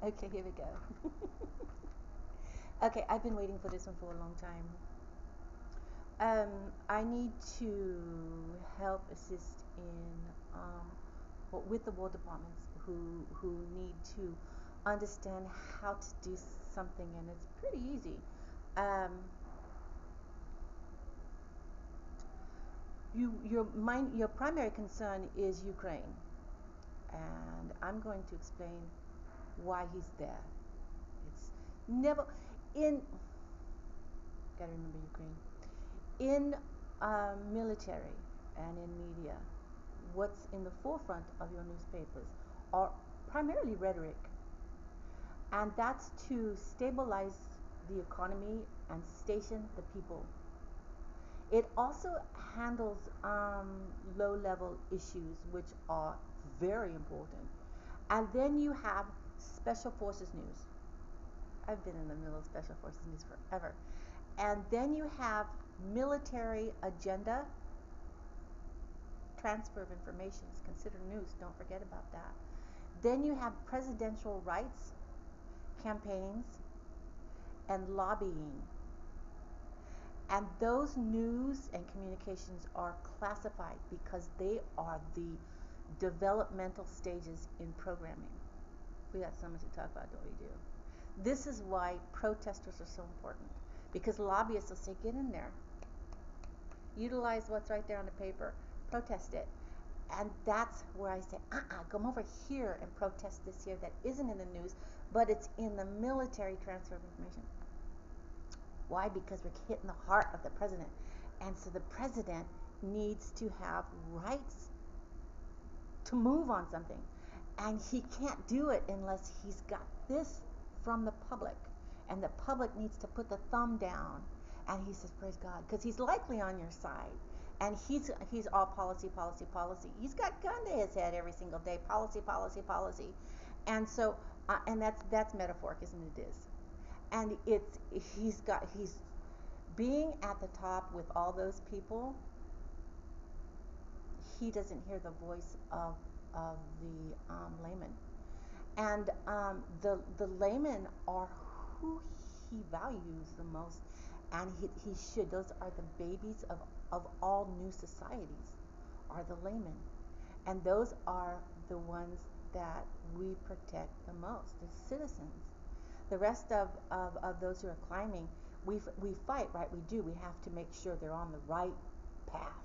Okay, here we go. Okay, I've been waiting for this one for a long time. I need to help assist in with the war departments who need to understand how to do something, and it's pretty easy. Um, your primary concern is Ukraine, and I'm going to explain why he's there. It's never in. Gotta remember Ukraine. In military and in media, what's in the forefront of your newspapers are primarily rhetoric, and that's to stabilize the economy and station the people. It also handles low level issues, which are very important. And then you have Special Forces News. I've been in the middle of Special Forces News forever. And then you have military agenda, transfer of information is considered news, don't forget about that. Then you have presidential rights, campaigns, and lobbying. And those news and communications are classified because they are the developmental stages in programming. We got so much to talk about, don't we do? This is why protesters are so important, because lobbyists will say, get in there, utilize what's right there on the paper, protest it. And that's where I say, come over here and protest this here that isn't in the news, but it's in the military transfer of information. Why? Because we're hitting the heart of the president. And so the president needs to have rights to move on something. And he can't do it unless he's got this from the public. And the public needs to put the thumb down. And he says, praise God, because he's likely on your side. And he's all policy, policy, policy. He's got gun to his head every single day. Policy, policy, policy. And so, and that's metaphoric, isn't it? It is. And he's being at the top with all those people. He doesn't hear the voice of the layman, and the laymen are who he values the most, and he should. Those are the babies of all new societies, are the laymen, and those are the ones that we protect the most, the citizens. The rest of those who are climbing, we fight, right? We do. We have to make sure they're on the right path.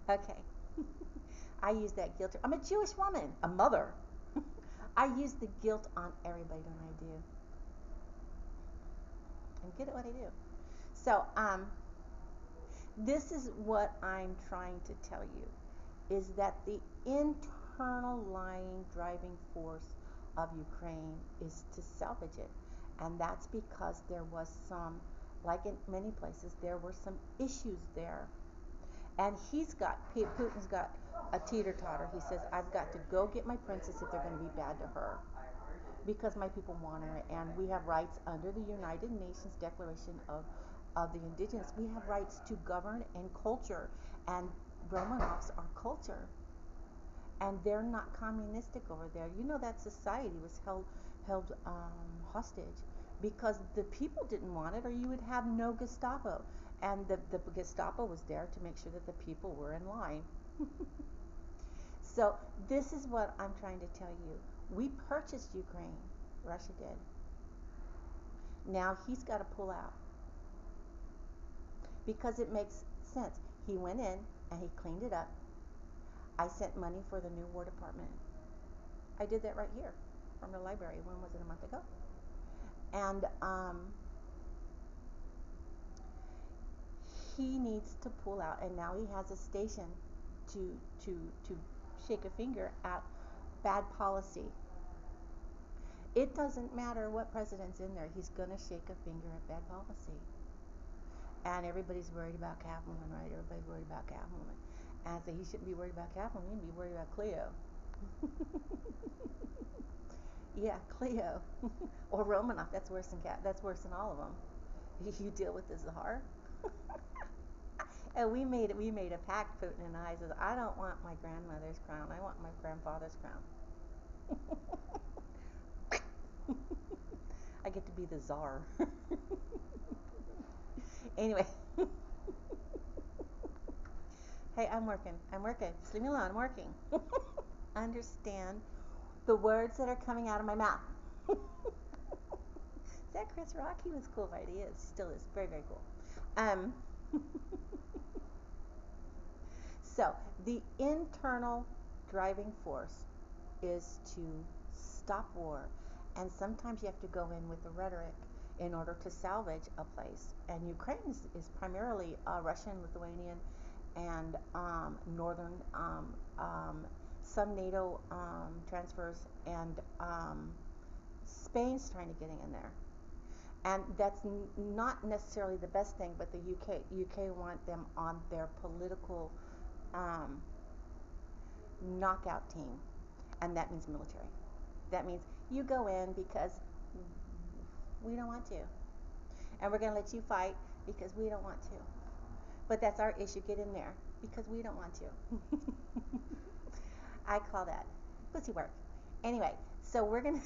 Okay. I use that guilt. I'm a Jewish woman, a mother. I use the guilt on everybody when I do. I'm good at what I do. So, this is what I'm trying to tell you, is that the internal lying driving force of Ukraine is to salvage it. And that's because there was some, like in many places, there were some issues there. And Putin's got a teeter-totter. He says, I've got to go get my princess if they're going to be bad to her, because my people want her, and we have rights under the United Nations Declaration of the Indigenous. We have rights to govern and culture, and Romanovs are culture, and they're not communistic over there. You know that society was held hostage because the people didn't want it, or you would have no Gestapo, and the Gestapo was there to make sure that the people were in line. So this is what I'm trying to tell you. We purchased Ukraine. Russia did. Now he's got to pull out because it makes sense. He went in and he cleaned it up. I sent money for the new War Department. I did that right here from the library. When was it? A month ago. And he needs to pull out, and now he has a station to shake a finger at bad policy. It doesn't matter what president's in there, he's going to shake a finger at bad policy. And everybody's worried about Catwoman, right? Everybody's worried about Catwoman. And I say he shouldn't be worried about Catwoman, he should be worried about Cleo. Yeah, Cleo. Or Romanoff, that's worse than all of them. You deal with the czar. And we made a pact, Putin and I, says, I don't want my grandmother's crown. I want my grandfather's crown. I get to be the czar. Anyway. Hey, I'm working. Just leave me alone. I'm working. Understand the words that are coming out of my mouth. Is that Chris Rock? He was cool, right? He is. Still is. Very, very cool. So, the internal driving force is to stop war. And sometimes you have to go in with the rhetoric in order to salvage a place. And Ukraine is primarily Russian, Lithuanian, and northern, some NATO transfers, and Spain's trying to get in there. And that's not necessarily the best thing, but the UK want them on their political knockout team, and that means military. That means you go in because we don't want to, and we're going to let you fight because we don't want to. But that's our issue. Get in there because we don't want to. I call that pussy work. Anyway, so we're going to...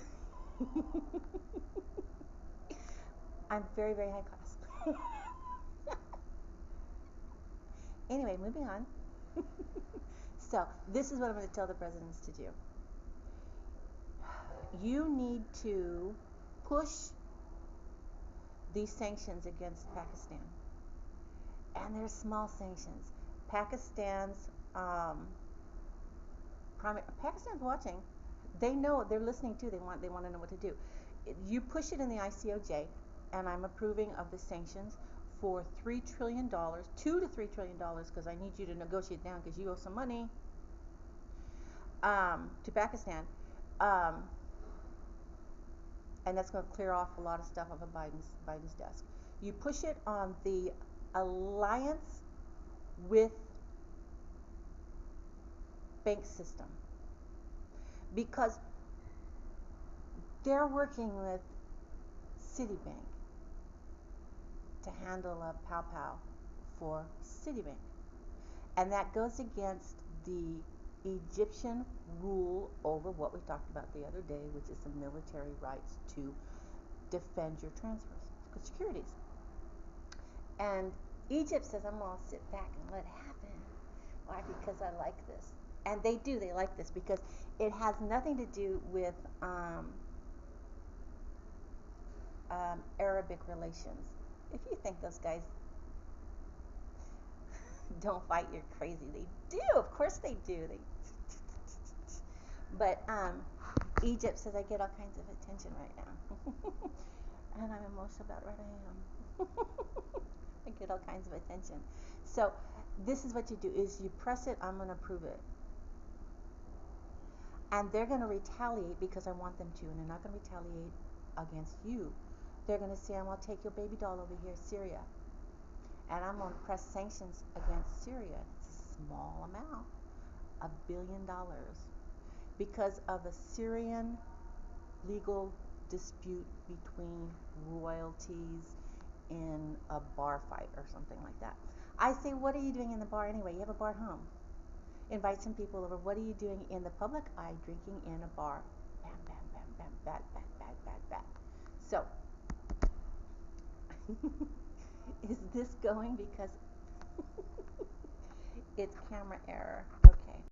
I'm very, very high class. Anyway, moving on. So, this is what I'm going to tell the presidents to do. You need to push these sanctions against Pakistan. And they're small sanctions. Pakistan's watching. They know, they're listening too. They want to know what to do. You push it in the I.C.O.J, and I'm approving of the sanctions for $3 trillion, $2 to $3 trillion, because I need you to negotiate down because you owe some money to Pakistan. And that's going to clear off a lot of stuff off of Biden's desk. You push it on the alliance with bank system, because they're working with Citibank to handle a pow-pow for Citibank. And that goes against the Egyptian rule over what we talked about the other day, which is the military rights to defend your transfers, securities. And Egypt says, I'm going to sit back and let it happen. Why? Because I like this. And they do. They like this because it has nothing to do with Arabic relations. If you think those guys don't fight, you're crazy. They do. Of course they do. But Egypt says, I get all kinds of attention right now. And I'm emotional about it, right? I am. I get all kinds of attention. So this is what you do, is you press it, I'm going to approve it. And they're going to retaliate because I want them to, and they're not going to retaliate against you. They're going to say, I'm going to take your baby doll over here, Syria. And I'm going to press sanctions against Syria. It's a small amount, $1 billion, because of a Syrian legal dispute between royalties in a bar fight or something like that. I say, what are you doing in the bar anyway? You have a bar at home. Invite some people over. What are you doing in the public eye drinking in a bar? Bam, bam, bam, bam, bad, bad, bad, bad, bad. So, is this going because it's camera error?